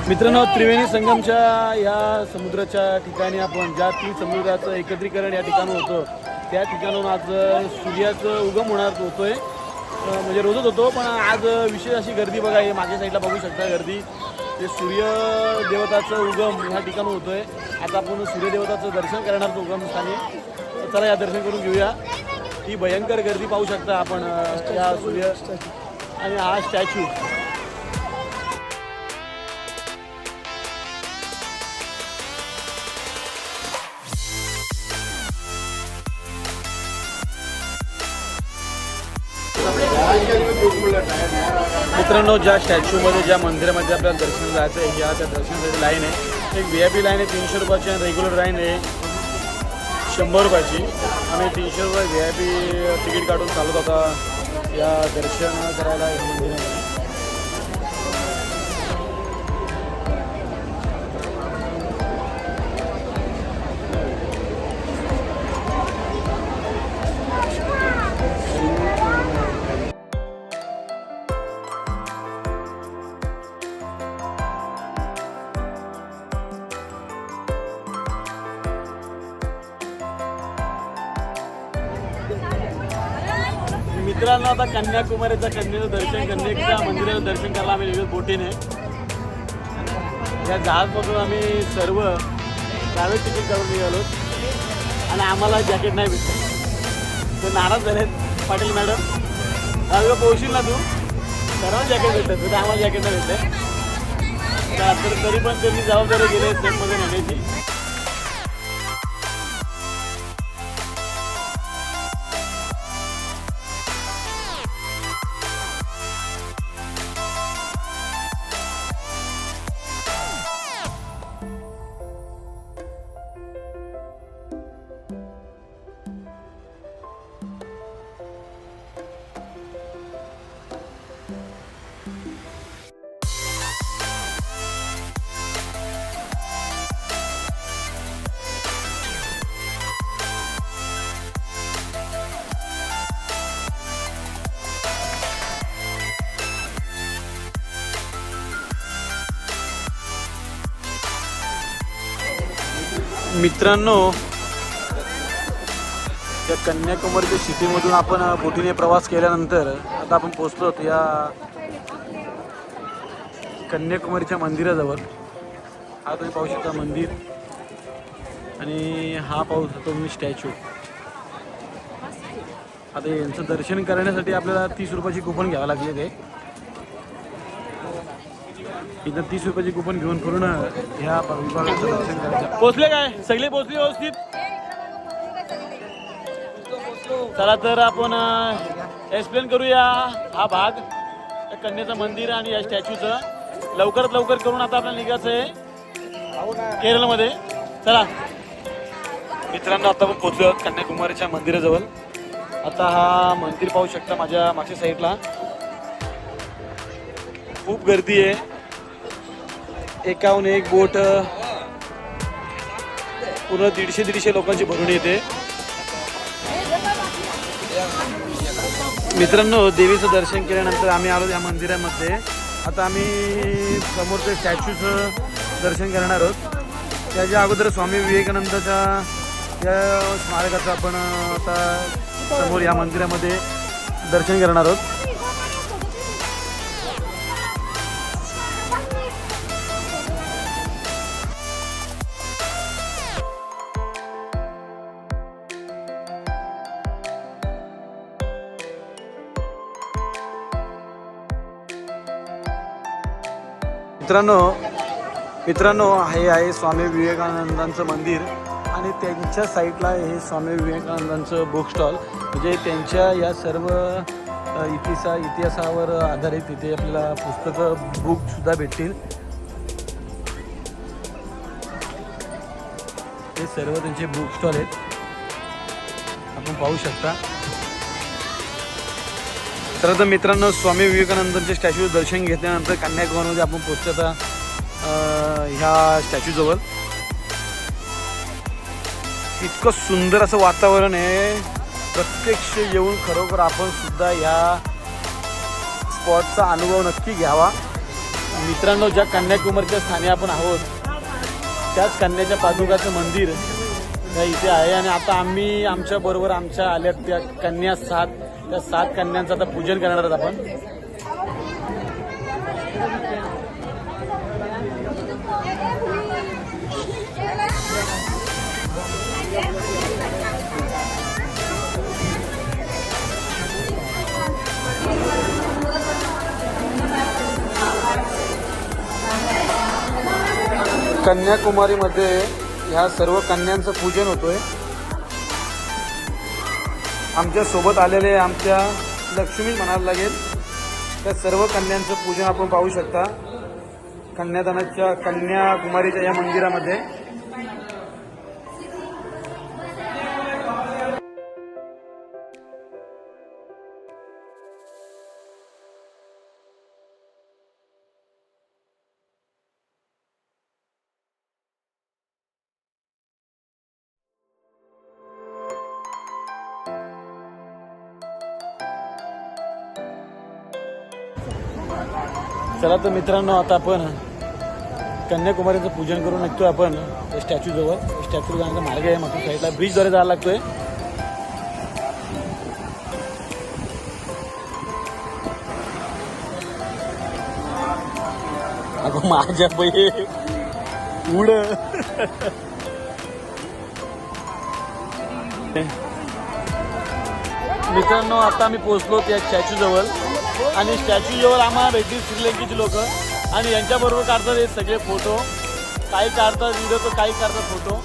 मित्रांनो, त्रिवेणी संगमच्या या समुद्राच्या ठिकाणी आपण ज्या तीन समुद्राचं एकत्रीकरण या ठिकाणी होतं त्या ठिकाणून आज सूर्याचं उगम होतोय. म्हणजे रोजच होतो, पण आज विशेष अशी गर्दी बघा. हे मागे साईडला बघू शकता गर्दी. ते सूर्य देवताचं उगम ह्या ठिकाणी होतोय. आता आपण सूर्यदेवताचं दर्शन करणार उगमस्थानी. चला या दर्शन करून घेऊया. ही भयंकर गर्दी पाहू शकता आपण या सूर्य आणि हा स्टॅच्यू. मित्रांनो, ज्या स्टॅच्यूमध्ये ज्या मंदिरामध्ये आपल्याला दर्शन जायचं आहे या त्या दर्शनासाठी लाईन आहे. एक VIP लाईन आहे 300 रुपयाची आणि रेग्युलर लाईन आहे 100 रुपयाची. आम्ही 300 रुपये VIP तिकीट काढून चालत होता या दर्शन करायला या मंदिरामध्ये. मित्रांनो, आता कन्याकुमारीचं कन्याचं दर्शन, कन्याच्या मंदिराचं दर्शन करायला आम्ही निघलो बोटीने. या जहाजमधून आम्ही सर्व प्रायव्हेट तिकीट काढून निघालो आणि आम्हाला जॅकेट नाही भेटलं. तर नाराज झालेत पाटील मॅडम. अगं पोहशील ना तू, सर्वांना जॅकेट भेटतं तर आम्हाला जॅकेट नाही भेटलं. तर तरी पण त्यांनी जबाबदारी गेले सेटमध्ये नेण्याची. मित्रांनो, या कन्याकुमारीच्या सिटीमधून आपण बोटीने प्रवास केल्यानंतर आता आपण पोहोचलो होतो या कन्याकुमारीच्या मंदिराजवळ. हा तुम्ही पाहू शकता मंदिर आणि हा पाहू शकतो तुम्ही स्टॅच्यू. आता यांचं दर्शन करण्यासाठी आपल्याला 30 रुपयाची कुपन घ्यावं लागले. ते इथं 30 रुपयाची कुपन घेऊन पूर्ण ह्या विभागाचं दर्शन करायचं. पोचले काय सगळे? पोचले व्यवस्थित? चला तर आपण एक्सप्लेन करूया हा भाग या कन्याचं मंदिर आणि या स्टॅच्यूचं. लवकरात लवकर करून आता आपल्याला निघायचं आहे केरळमध्ये. चला मित्रांनो, आता आपण पोचलो आहोत कन्याकुमारीच्या मंदिराजवळ. आता हा मंदिर पाहू शकता माझ्या मागच्या साईडला. खूप गर्दी आहे. एकाहून एक बोट पूर्ण 150 लोकांची भरून येते. मित्रांनो, देवीचं दर्शन केल्यानंतर आम्ही आलो या मंदिरामध्ये. आता आम्ही समोरच्या स्टॅच्यूचं दर्शन करणार आहोत. त्याच्या अगोदर स्वामी विवेकानंदाच्या या स्मारकाचं आपण आता समोर या मंदिरामध्ये दर्शन करणार आहोत. मित्रांनो हे आहे स्वामी विवेकानंदांचं मंदिर आणि त्यांच्या साईडला हे स्वामी विवेकानंदांचं बुक स्टॉल. म्हणजे त्यांच्या या सर्व इतिहासावर आधारित तिथे आपल्याला पुस्तकं बुकसुद्धा भेटतील. हे सर्व त्यांचे बुक स्टॉल आहेत, आपण पाहू शकता. तर मित्रांनो, स्वामी विवेकानंदांच्या स्टॅच्यूचं दर्शन घेतल्यानंतर कन्याकुमारीमध्ये आपण पोहोचतो आता ह्या स्टॅच्यूजवळ. इतकं सुंदर असं वातावरण आहे. प्रत्यक्ष येऊन खरोखर आपण सुद्धा या स्पॉटचा अनुभव नक्की घ्यावा. मित्रांनो, ज्या कन्याकुमारीच्या स्थानी आपण आहोत त्याच कन्याच्या पादुकाचं मंदिर इथे आहे. आणि आता आम्ही आमच्या बरोबर आमच्या आल्यात त्या कन्या 7, त्या 7 कन्यांचं आता पूजन करणार आहोत आपण. कन्याकुमारीमध्ये ह्या सर्व कन्यांचं पूजन होतोय. आमच्या सोबत आलेले आमच्या लक्ष्मी म्हणायला लागेल त्या सर्व कन्यांचं पूजन आपण पाहू शकता कन्यादानाच्या कन्याकुमारीच्या या मंदिरामध्ये. चला तर मित्रांनो, आता आपण कन्याकुमारीचं पूजन करून निघतोय आपण स्टॅच्यू जवळ. स्टॅच्यू जाण्याचा मार्ग आहे, मागच्या साईडला ब्रिजद्वारे जायला लागतोय. अगं माझ्या बाई उड. मित्रांनो, आता आम्ही पोहोचलो त्या स्टॅच्यू जवळ आणि स्टॅच्यू जवळ आम्हाला भेटली श्रीलंकेची लोक आणि यांच्याबरोबर काढतात हे सगळे फोटो. काही काढतात व्हिडिओ तर काही काढतात फोटो.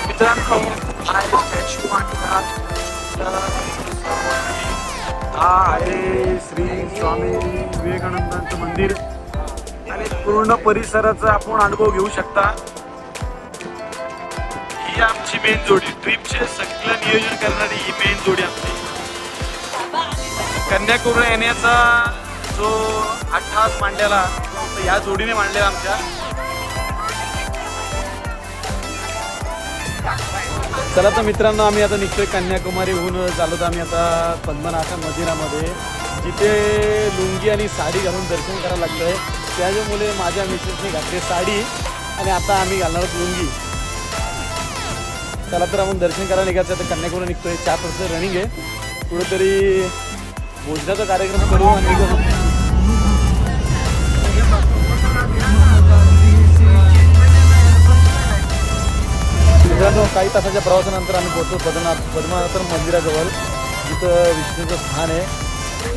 मित्रांनो, हा आहे श्री स्वामी विवेकानंदांचं मंदिर आणि पूर्ण परिसराचा आपण अनुभव घेऊ शकता. ही आमची मेन जोडी, ट्रिपचे सगळं नियोजन करणारी ही मेन जोडी आमची. कन्याकुमारी येण्याचा जो अट्टहास मांडलेला या जोडीने मांडलेला आमच्या. चला तर मित्रांनो, आम्ही आता निघतोय कन्याकुमारीहून. चालत आम्ही आता पद्मनाभ मंदिरामध्ये, जिथे लुंगी आणि साडी घालून दर्शन करायला लागतंय. त्याच्यामुळे माझ्या मिसेसने घातली साडी आणि आता आम्ही घालणार आहोत लुंगी. चला तर आपण दर्शन करायला निघायचं. आता कन्याकुमारी निघतोय. 4 तास रनिंग आहे. कुठेतरी भोजनाचा कार्यक्रम करू आणि मित्रांनो, काही तासाच्या प्रवासानंतर आम्ही पोहोचतो पद्मनाभ मंदिराजवळ, जिथं विष्णूचं स्थान आहे.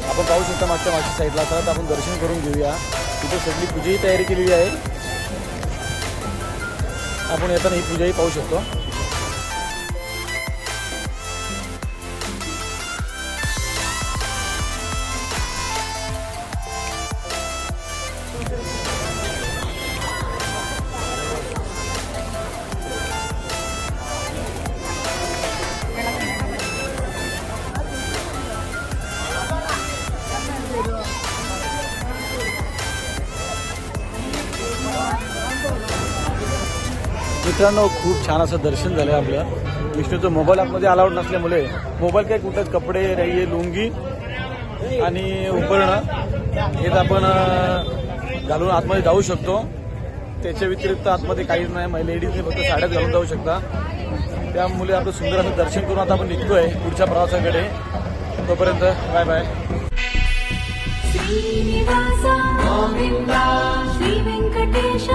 आपण पाहू शकता मागच्या साईडला. तर आपण दर्शन करून घेऊया. तिथे सगळी पूजाही तयारी केलेली आहे. आपण येताना ही पूजाही पाहू शकतो. मित्रांनो, खूप छान असं दर्शन झालं आपलं. विष्णूचं मोबाईल आतमध्ये अलाउड नसल्यामुळे मोबाईल काय कुठं कपडे राहिये, लुंगी आणि उपकरणं हे तर आपण घालून आतमध्ये जाऊ शकतो. त्याच्या व्यतिरिक्त आतमध्ये काहीच नाही. लेडीजने फक्त साड्यात घालून जाऊ शकता. त्यामुळे आपलं सुंदर असं दर्शन करून आता आपण निघतोय पुढच्या प्रवासाकडे. तोपर्यंत बाय बाय. श्री वेंकटेश